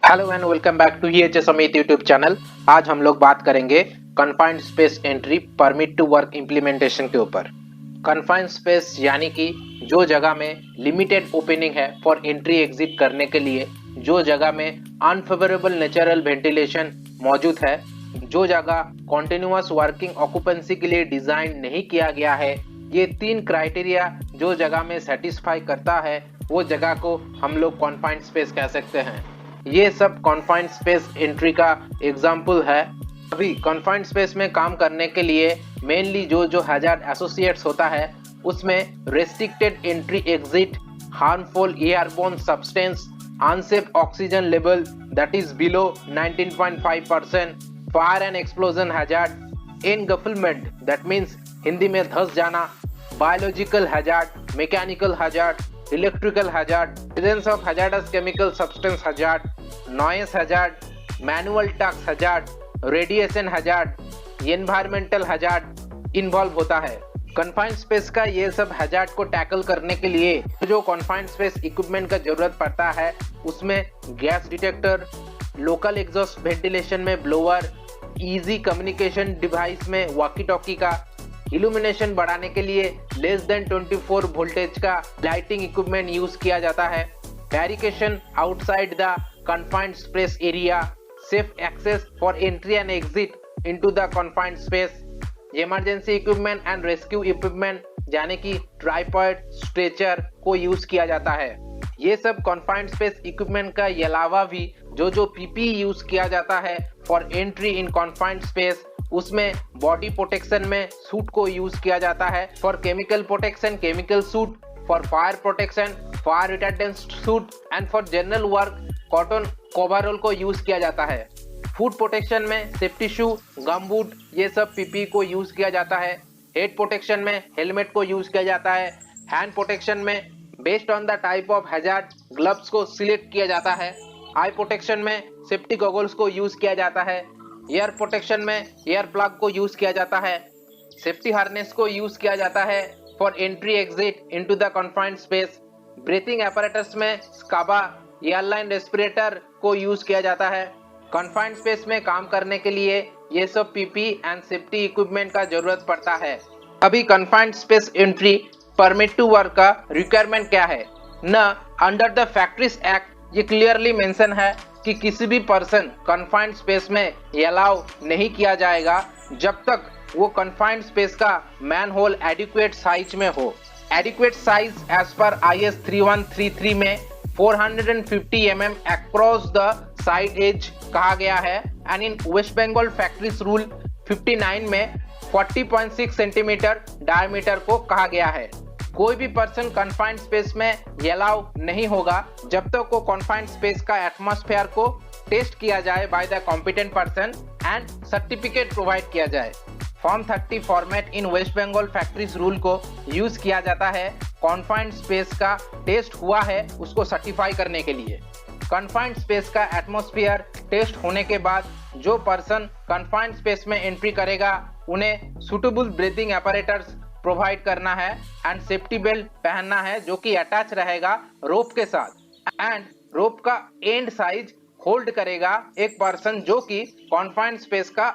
Hello and welcome back to EHS Amit YouTube channel. आज हम लोग बात करेंगे confined space entry permit to work implementation के ऊपर। कन्फाइंड स्पेस यानी कि जो जगह में लिमिटेड ओपनिंग है फॉर एंट्री एग्जिट करने के लिए, जो जगह में अनफेवरेबल नेचुरल वेंटिलेशन मौजूद है, जो जगह कॉन्टिन्यूअस वर्किंग ऑक्यूपेंसी के लिए डिजाइन नहीं किया गया है। ये तीन क्राइटेरिया जो जगह में सेटिस्फाई करता है वो जगह को हम लोग कन्फाइंड स्पेस कह सकते हैं। ये सब कन्फाइंड स्पेस एंट्री का एग्जाम्पल है। अभी कन्फाइंड स्पेस में काम करने के लिए मेनली जो हैजार्ड एसोसिएट्स होता है उसमें restricted entry exit, harmful airborne substance, unsafe oxygen level that is below 19.5%, fire and explosion hazard, engulfment that means Hindi में धंस जाना, biological hazard, mechanical hazard, electrical hazard, presence of hazardous chemical substance hazard, noise hazard, manual tax hazard, radiation hazard, environmental hazard involve होता है। Confined space का ये सब hazard को tackle करने के लिए जो कन्फाइंड स्पेस इक्विपमेंट का जरूरत पड़ता है उसमें gas detector, local exhaust ventilation में ब्लोअर, इजी कम्युनिकेशन डिवाइस में वॉकी टॉकी का, इल्यूमिनेशन बढ़ाने के लिए लेस देन 24 वोल्टेज का लाइटिंग इक्विपमेंट यूज किया जाता है, barricading outside the confined space area, safe access for entry and exit into the confined space, emergency equipment and rescue equipment यानी कि ट्राइपॉड, स्ट्रेचर को यूज किया जाता है। ये सब कन्फाइंड स्पेस इक्विपमेंट का अलावा भी जो पीपी यूज किया जाता है for entry in confined space, उसमें बॉडी प्रोटेक्शन में सूट को यूज किया जाता है, for chemical protection chemical suit, for fire protection fire retardant suit and for general work cotton overall को यूज किया जाता है। फूड प्रोटेक्शन में सेफ्टी शू, गमबूट ये सब पीपी को यूज किया जाता है। हेड प्रोटेक्शन में हेलमेट को यूज किया जाता है। हैंड प्रोटेक्शन में based on the type of hazard gloves को सिलेक्ट किया जाता है। आई प्रोटेक्शन में सेफ्टी गॉगल्स को यूज किया जाता है। एयर प्रोटेक्शन में एयर प्लग को यूज किया जाता है। सेफ्टी हार्नेस को यूज किया जाता है for entry exit into the confined space. Breathing apparatus में स्काबा, एयरलाइन रेस्पिरेटर को यूज किया जाता है। कन्फाइंड स्पेस में काम करने के लिए ये सब पीपी एंड सेफ्टी इक्विपमेंट का जरूरत पड़ता है। अभी confined space entry permit to work का रिक्वायरमेंट क्या है न अंडर द फैक्ट्रीज एक्ट ये क्लियरली मेंशन है कि किसी भी पर्सन कन्फाइंड स्पेस में अलाउ नहीं किया जाएगा जब तक वो कन्फाइंड स्पेस का मैन होल एडिक्वेट साइज में हो। एडिक्वेट साइज एज पर IS 3133 में 450 mm across the side as कहा गया है and in West Bengal factories rule 59 में 40.6 सेंटीमीटर डायमीटर को कहा गया है। कोई भी पर्सन कन्फाइंड स्पेस में अलाउ नहीं होगा जब तक वो कन्फाइंड स्पेस का एटमॉस्फेयर को टेस्ट किया जाए by the competent person and certificate provide किया जाए। Form 30 format in West Bengal factories rule को यूज किया जाता है कन्फाइंड स्पेस का टेस्ट हुआ है उसको सर्टिफाई करने के लिए। कन्फाइंड स्पेस का एटमॉस्फेयर टेस्ट होने के बाद जो पर्सन कन्फाइंड स्पेस में एंट्री करेगा उन्हें सुटेबल ब्रीथिंग apparatus प्रोवाइड करना है एंड सेफ्टी बेल्ट पहनना है जो कि अटैच रहेगा रोप के साथ एंड रोप का एंड साइज होल्ड करेगा एक पर्सन जो कि कन्फाइंड स्पेस का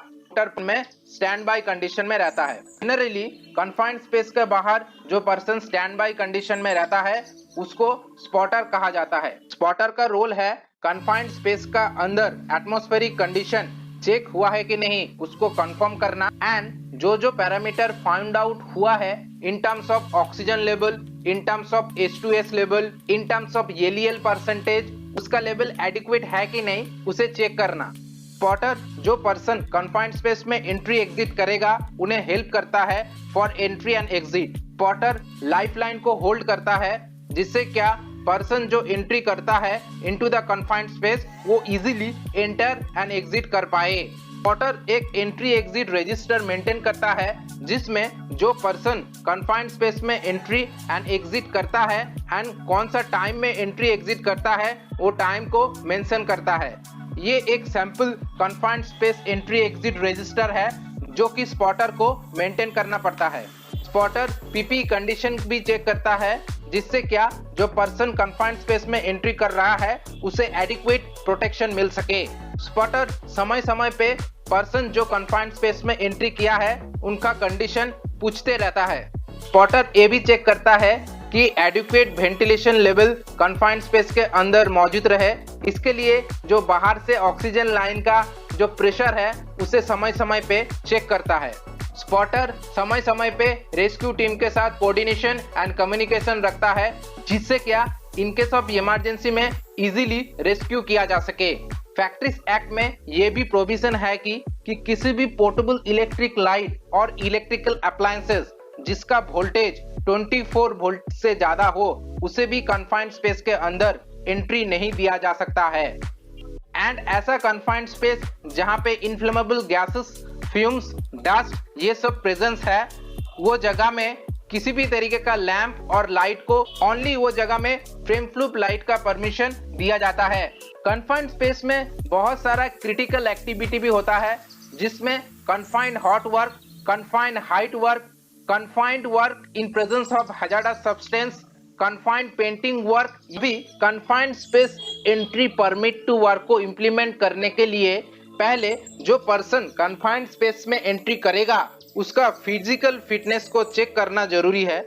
में स्टैंड बाय कंडीशन में रहता है। जनरली कन्फाइंड स्पेस के बाहर जो पर्सन स्टैंड बाय कंडीशन में रहता है उसको स्पॉटर कहा जाता है। स्पॉटर का रोल है कन्फाइंड स्पेस का अंदर एटमॉस्फेरिक कंडीशन चेक हुआ है कि नहीं उसको कंफर्म करना एंड जो पैरामीटर फाइंड आउट हुआ है in terms of oxygen level, in terms of H2S level, in terms of LEL percentage उसका लेवल एडिक्वेट है कि नहीं उसे चेक करना। स्पॉटर जो पर्सन कन्फाइंड स्पेस में एंट्री एग्जिट करेगा उन्हें हेल्प करता है for entry and exit. Spotter lifeline को होल्ड करता है जिससे क्या पर्सन जो एंट्री करता है इनटू द कन्फाइंड स्पेस वो इजीली एंटर एंड एग्जिट कर पाए। स्पॉटर एक एंट्री एग्जिट रजिस्टर मेंटेन करता है जिसमें जो पर्सन कन्फाइंड स्पेस में एंट्री एंड एग्जिट करता है एंड कौन सा टाइम में एंट्री एग्जिट करता है वो टाइम को मेंशन करता है। ये एक sample confined space entry exit register है जो कि स्पॉटर को मेंटेन करना पड़ता है। स्पॉटर पीपी कंडीशन भी चेक करता है जिससे क्या जो पर्सन कन्फाइंड स्पेस में एंट्री कर रहा है उसे एडिक्वेट प्रोटेक्शन मिल सके। स्पॉटर समय समय पे पर्सन जो कन्फाइंड स्पेस में एंट्री किया है उनका कंडीशन पूछते रहता है। स्पॉटर ये भी चेक करता है कि adequate ventilation level confined space के अंदर मौजूद रहे। इसके लिए जो बाहर से ऑक्सीजन लाइन का जो प्रेशर है उसे समय समय पे चेक करता है। स्पॉटर समय समय पे रेस्क्यू टीम के साथ कोऑर्डिनेशन एंड कम्युनिकेशन रखता है, जिससे क्या इन केस ऑफ इमरजेंसी में इजीली रेस्क्यू किया जा सके। फैक्ट्रीज एक्ट में ये भी प्रोविजन है कि किसी भी पोर्टेबल इलेक्ट्रिक लाइट और इलेक्ट्रिकल अप्लायंसेस जिसका वोल्टेज 24 वोल्ट से ज्यादा हो उसे भी कन्फाइंड स्पेस के अंदर एंट्री नहीं दिया जा सकता है। एंड ऐसा कन्फाइंड स्पेस जहां पे इनफ्लेमेबल गैसेस, फ्यूम्स, डस्ट ये सब प्रेजेंस है, वो जगह में किसी भी तरीके का लैंप और लाइट को ओनली वो जगह में फ्रेम फ्लूप लाइट का परमिशन दिया जाता है। कन्फाइंड स्पेस में बहुत सारा क्रिटिकल एक्टिविटी भी होता है, जिसमें confined hot work, confined height work, confined work in presence of hazardous substance, confined painting work. भी confined space entry permit to work को इम्प्लीमेंट करने के लिए पहले जो पर्सन कन्फाइंड स्पेस में एंट्री करेगा उसका फिजिकल फिटनेस को चेक करना जरूरी है।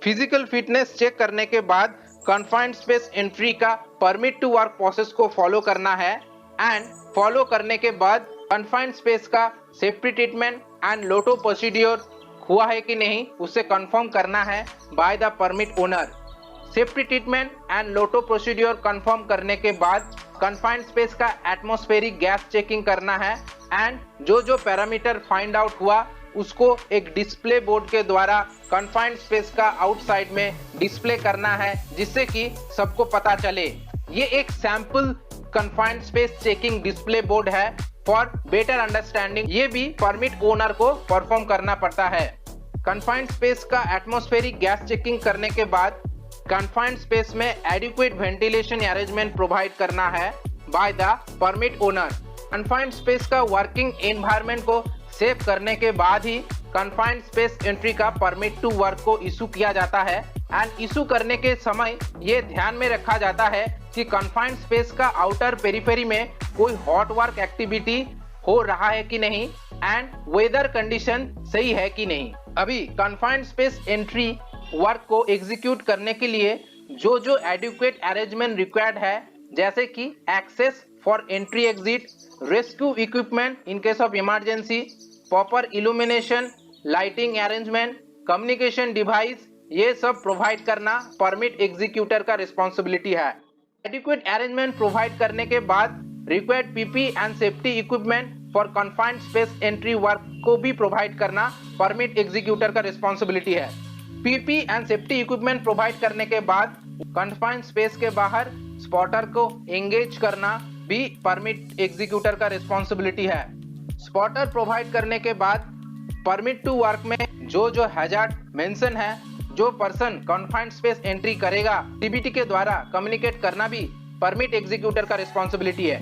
फिजिकल फिटनेस चेक करने के बाद कन्फाइंड स्पेस एंट्री का परमिट टू वर्क प्रोसेस को फॉलो करना है। एंड फॉलो करने के बाद कन्फाइंड स्पेस का safety treatment and Lotte procedure हुआ है कि नहीं उसे कंफर्म करना है by the permit owner. Safety treatment and Lotte procedure confirm करने के बाद कन्फाइंड स्पेस का एटमॉस्फेरिक गैस चेकिंग करना है। एंड जो पैरामीटर फाइंड आउट हुआ उसको एक डिस्प्ले बोर्ड के द्वारा कन्फाइंड स्पेस का आउटसाइड में डिस्प्ले करना है, जिससे कि सबको पता चले। ये एक sample confined space checking display board है फॉर बेटर अंडरस्टैंडिंग। ये भी परमिट ओनर को परफॉर्म करना पड़ता है। कन्फाइंड स्पेस का एटमॉस्फेरिक गैस चेकिंग करने के बाद कन्फाइंड स्पेस में एडिक्वेट वेंटिलेशन अरेंजमेंट प्रोवाइड करना है by the permit owner. Confined space का वर्किंग एनवायरनमेंट को सेव करने के बाद ही कन्फाइंड स्पेस एंट्री का परमिट टू वर्क को इशू किया जाता है। एंड इशू करने के समय ये ध्यान में रखा जाता है कि कन्फाइंड स्पेस का आउटर पेरिफेरी में कोई हॉट वर्क एक्टिविटी हो रहा है कि नहीं एंड वेदर कंडीशन सही है कि नहीं। अभी कन्फाइंड स्पेस एंट्री वर्क को एग्जीक्यूट करने के लिए जो एडिक्वेट अरेंजमेंट रिक्वायर्ड है, जैसे कि access for entry exit, rescue equipment in case of emergency, proper illumination, lighting arrangement, communication device, ये सब प्रोवाइड करना परमिट एग्जीक्यूटर का रिस्पॉन्सिबिलिटी है। एडिक्वेट अरेंजमेंट प्रोवाइड करने के बाद required PP and safety equipment for confined space entry work को भी प्रोवाइड करना परमिट एग्जीक्यूटर का रिस्पॉन्सिबिलिटी है। PP and safety equipment provide करने के बाद कन्फाइंड स्पेस के बाहर स्पॉटर को एंगेज करना भी परमिट एग्जीक्यूटर का रिस्पॉन्सिबिलिटी है। स्पॉटर प्रोवाइड करने के बाद परमिट टू वर्क में जो हैजार्ड मेंशन है, जो पर्सन कन्फाइंड स्पेस एंट्री करेगा सीबीटी के द्वारा कम्युनिकेट करना भी परमिट एग्जीक्यूटर का रिस्पॉन्सिबिलिटी है।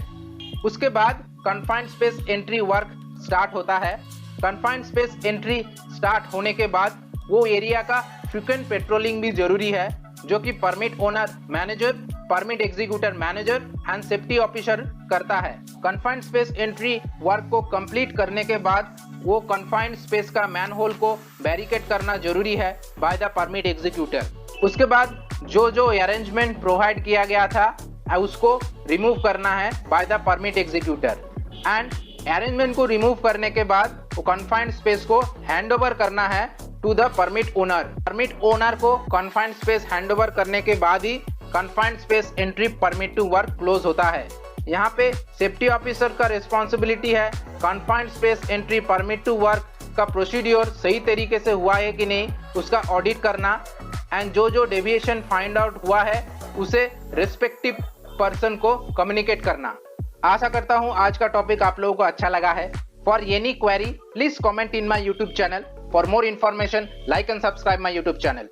उसके बाद confined space entry work start होता है। कन्फाइंड स्पेस एंट्री स्टार्ट होने के बाद वो एरिया का फ्रीक्वेंट पेट्रोलिंग भी जरूरी है, जो कि permit owner manager, permit executor manager and safety officer करता है। कन्फाइंड स्पेस एंट्री वर्क को कंप्लीट करने के बाद वो कन्फाइंड स्पेस का मैनहोल को बैरिकेड करना जरूरी है बाय द परमिट एग्जीक्यूटर। उसके बाद जो अरेंजमेंट प्रोवाइड किया गया था उसको रिमूव करना है by the permit executor. And arrangement को रिमूव करने के बाद वो कन्फाइंड स्पेस को हैंड ओवर करना है to the permit owner. Permit owner को कन्फाइंड स्पेस हैंड ओवर करने के बाद ही confined space entry permit to work close होता है। यहाँ पे सेफ्टी ऑफिसर का रिस्पॉन्सिबिलिटी है confined space entry permit to work का प्रोसीड्योर सही तरीके से हुआ है कि नहीं उसका ऑडिट करना। एंड जो डेविएशन फाइंड आउट हुआ है उसे रिस्पेक्टिव पर्सन को कम्युनिकेट करना। आशा करता हूँ आज का टॉपिक आप लोगों को अच्छा लगा है। For any query please comment in my YouTube channel. For more information, like and subscribe my YouTube channel.